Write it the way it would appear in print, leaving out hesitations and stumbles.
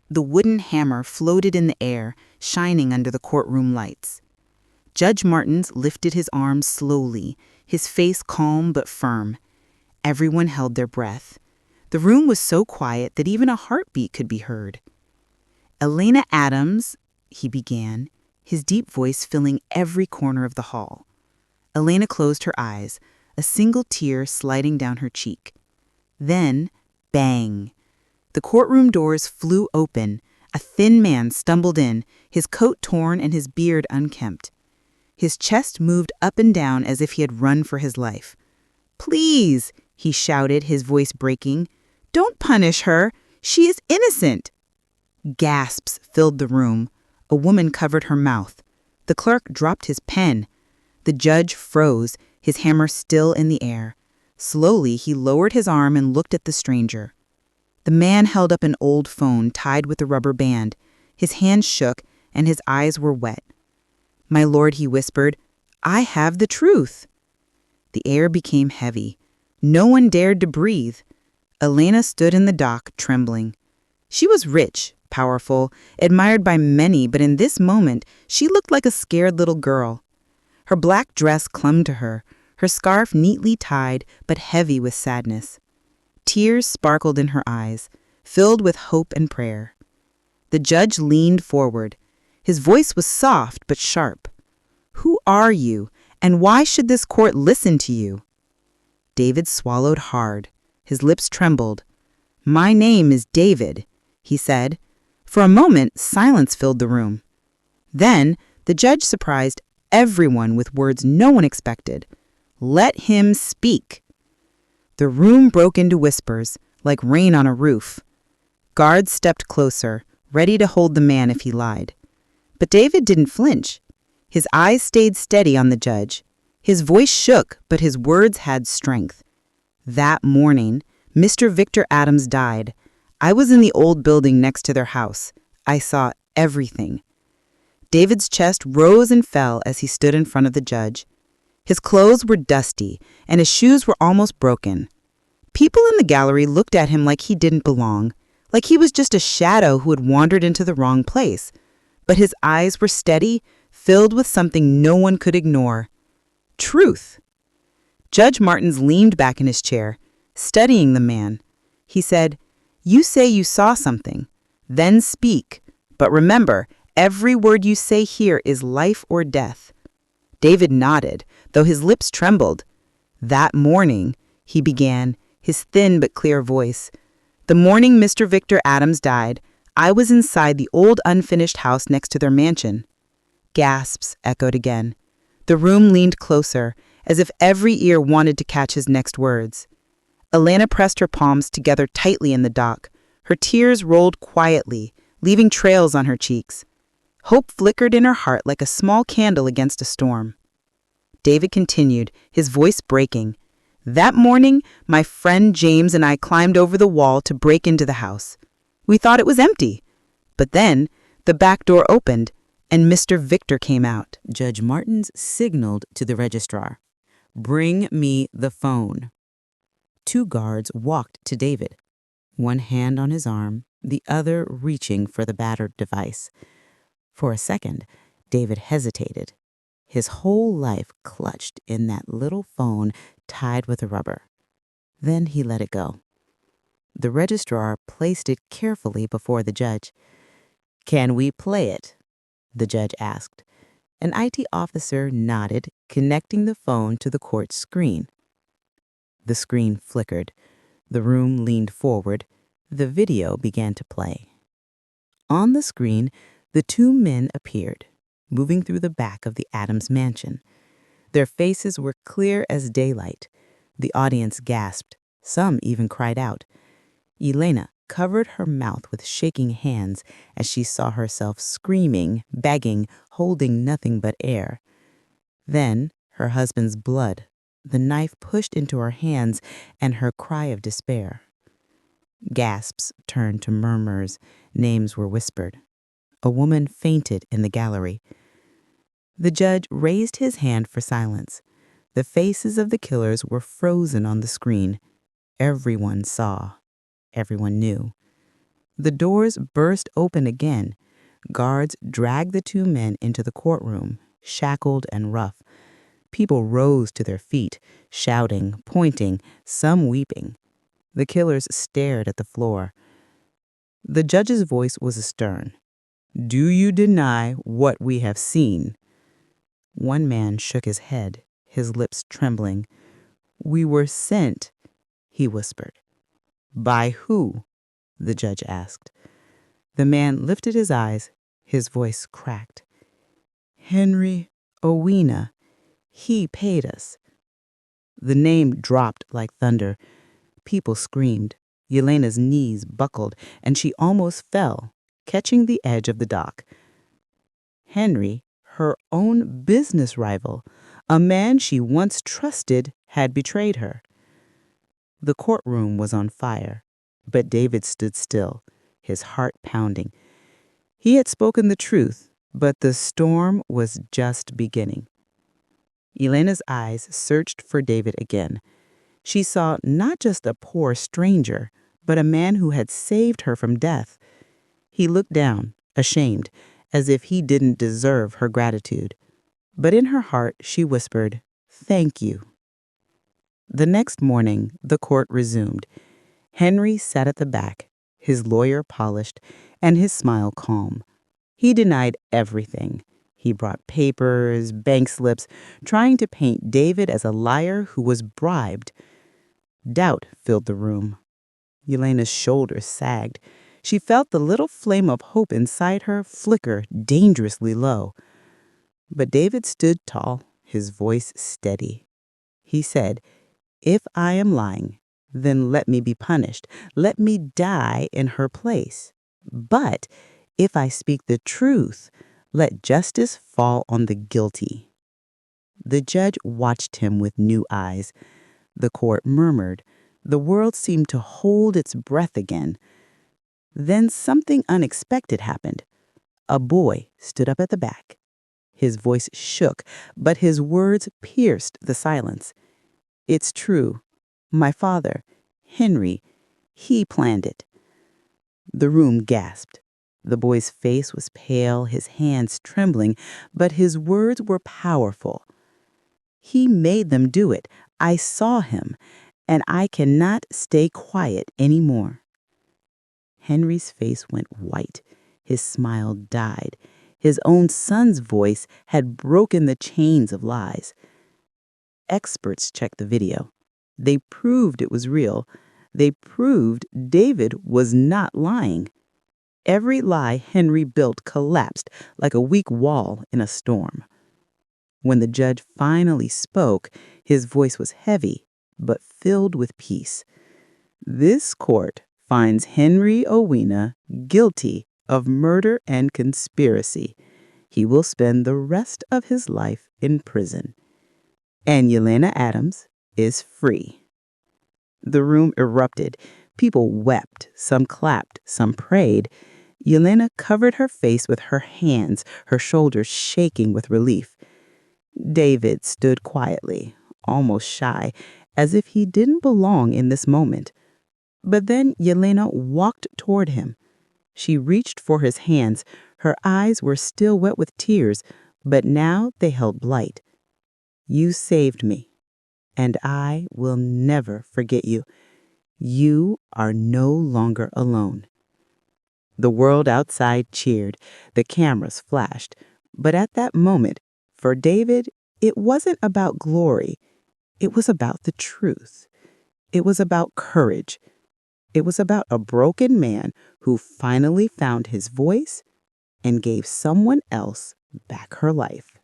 The wooden hammer floated in the air, shining under the courtroom lights. Judge Martins lifted his arms slowly, his face calm but firm. Everyone held their breath. The room was so quiet that even a heartbeat could be heard. "Elena Adams," he began, his deep voice filling every corner of the hall. Elena closed her eyes, a single tear sliding down her cheek. Then, bang! The courtroom doors flew open. A thin man stumbled in, his coat torn and his beard unkempt. His chest moved up and down as if he had run for his life. "Please," he shouted, his voice breaking, "don't punish her. She is innocent." Gasps filled the room. A woman covered her mouth. The clerk dropped his pen. The judge froze, his hammer still in the air. Slowly, he lowered his arm and looked at the stranger. The man held up an old phone tied with a rubber band. His hands shook, and his eyes were wet. "My lord," he whispered, "I have the truth." The air became heavy. No one dared to breathe. Elena stood in the dock, trembling. She was rich, powerful, admired by many, but in this moment, she looked like a scared little girl. Her black dress clung to her, her scarf neatly tied, but heavy with sadness. Tears sparkled in her eyes, filled with hope and prayer. The judge leaned forward. His voice was soft but sharp. "Who are you, and why should this court listen to you?" David swallowed hard. His lips trembled. "My name is David," he said. For a moment, silence filled the room. Then, the judge surprised everyone with words no one expected. "Let him speak." The room broke into whispers, like rain on a roof. Guards stepped closer, ready to hold the man if he lied. But David didn't flinch. His eyes stayed steady on the judge. His voice shook, but his words had strength. "That morning, Mr. Victor Adams died. I was in the old building next to their house. I saw everything." David's chest rose and fell as he stood in front of the judge. His clothes were dusty, and his shoes were almost broken. People in the gallery looked at him like he didn't belong, like he was just a shadow who had wandered into the wrong place. But his eyes were steady, filled with something no one could ignore. Truth. Judge Martins leaned back in his chair, studying the man. He said, "You say you saw something. Then speak. But remember, every word you say here is life or death." David nodded, though his lips trembled. "That morning," he began, his thin but clear voice, "the morning Mr. Victor Adams died, I was inside the old unfinished house next to their mansion." Gasps echoed again. The room leaned closer, as if every ear wanted to catch his next words. Elena pressed her palms together tightly in the dock. Her tears rolled quietly, leaving trails on her cheeks. Hope flickered in her heart like a small candle against a storm. David continued, his voice breaking. "That morning, my friend James and I climbed over the wall to break into the house. We thought it was empty. But then, the back door opened, and Mr. Victor came out." Judge Martins signaled to the registrar, "Bring me the phone." 2 guards walked to David, one hand on his arm, the other reaching for the battered device. For a second, David hesitated, his whole life clutched in that little phone tied with a rubber. Then he let it go. The registrar placed it carefully before the judge. "Can we play it?" the judge asked. An IT officer nodded, connecting the phone to the court screen. The screen flickered. The room leaned forward. The video began to play. On the screen, the 2 men appeared, moving through the back of the Adams mansion. Their faces were clear as daylight. The audience gasped. Some even cried out. Elena covered her mouth with shaking hands as she saw herself screaming, begging, holding nothing but air. Then her husband's blood, the knife pushed into her hands, and her cry of despair. Gasps turned to murmurs. Names were whispered. A woman fainted in the gallery. The judge raised his hand for silence. The faces of the killers were frozen on the screen. Everyone saw. Everyone knew. The doors burst open again. Guards dragged the two men into the courtroom, shackled and rough. People rose to their feet, shouting, pointing, some weeping. The killers stared at the floor. The judge's voice was stern. "Do you deny what we have seen?" One man shook his head, his lips trembling. "We were sent," he whispered. "By who?" the judge asked. The man lifted his eyes, his voice cracked. "Henry Owena. He paid us." The name dropped like thunder. People screamed. Yelena's knees buckled, and she almost fell, catching the edge of the dock. Henry, her own business rival, a man she once trusted, had betrayed her. The courtroom was on fire, but David stood still, his heart pounding. He had spoken the truth, but the storm was just beginning. Elena's eyes searched for David again. She saw not just a poor stranger, but a man who had saved her from death. He looked down, ashamed, as if he didn't deserve her gratitude. But in her heart, she whispered, "Thank you." The next morning, the court resumed. Henry sat at the back, his lawyer polished, and his smile calm. He denied everything. He brought papers, bank slips, trying to paint David as a liar who was bribed. Doubt filled the room. Yelena's shoulders sagged. She felt the little flame of hope inside her flicker dangerously low. But David stood tall, his voice steady. He said, "If I am lying, then let me be punished. Let me die in her place. But if I speak the truth, let justice fall on the guilty." The judge watched him with new eyes. The court murmured. The world seemed to hold its breath again. Then something unexpected happened. A boy stood up at the back. His voice shook, but his words pierced the silence. "It's true. My father, Henry, he planned it." The room gasped. The boy's face was pale, his hands trembling, but his words were powerful. "He made them do it. I saw him, and I cannot stay quiet anymore." Henry's face went white. His smile died. His own son's voice had broken the chains of lies. Experts checked the video. They proved it was real. They proved David was not lying. Every lie Henry built collapsed like a weak wall in a storm. When the judge finally spoke, his voice was heavy, but filled with peace. "This court finds Henry Owena guilty of murder and conspiracy. He will spend the rest of his life in prison. And Yelena Adams is free." The room erupted. People wept, some clapped, some prayed. Yelena covered her face with her hands, her shoulders shaking with relief. David stood quietly, almost shy, as if he didn't belong in this moment. But then Yelena walked toward him. She reached for his hands. Her eyes were still wet with tears, but now they held light. "You saved me, and I will never forget you. You are no longer alone." The world outside cheered. The cameras flashed. But at that moment, for David, it wasn't about glory. It was about the truth. It was about courage. It was about a broken man who finally found his voice and gave someone else back her life.